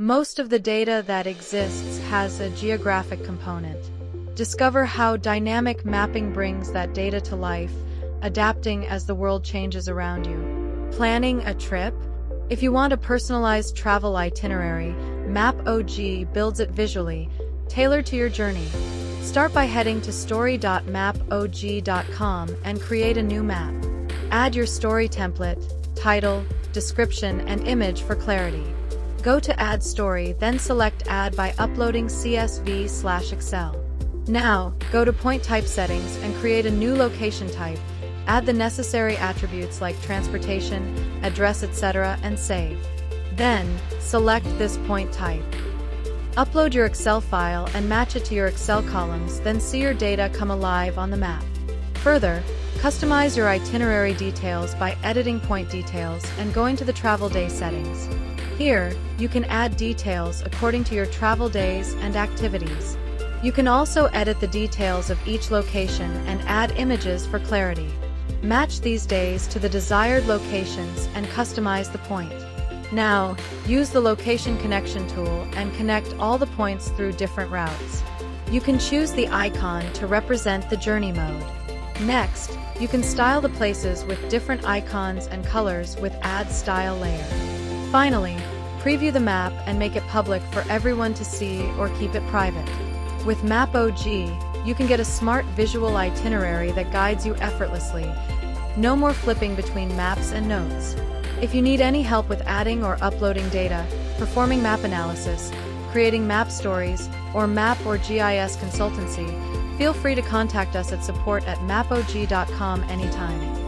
Most of the data that exists has a geographic component. Discover how dynamic mapping brings that data to life, adapting as the world changes around you. Planning a trip? If you want a personalized travel itinerary, MAPOG builds it visually, tailored to your journey. Start by heading to story.mapog.com and create a new map. Add your story template, title, description, and image for clarity. Go to Add Story, then select Add by uploading CSV/Excel. Now, go to Point Type Settings and create a new location type. Add the necessary attributes like transportation, address, etc., and save. Then, select this point type. Upload your Excel file and match it to your Excel columns, then see your data come alive on the map. Further, customize your itinerary details by editing point details and going to the travel day settings. Here, you can add details according to your travel days and activities. You can also edit the details of each location and add images for clarity. Match these days to the desired locations and customize the point. Now, use the location connection tool and connect all the points through different routes. You can choose the icon to represent the journey mode. Next, you can style the places with different icons and colors with Add Style layer. Finally, preview the map and make it public for everyone to see or keep it private. With MAPOG, you can get a smart visual itinerary that guides you effortlessly. No more flipping between maps and notes. If you need any help with adding or uploading data, performing map analysis, creating map stories, or map or GIS consultancy, feel free to contact us at support@mapog.com anytime.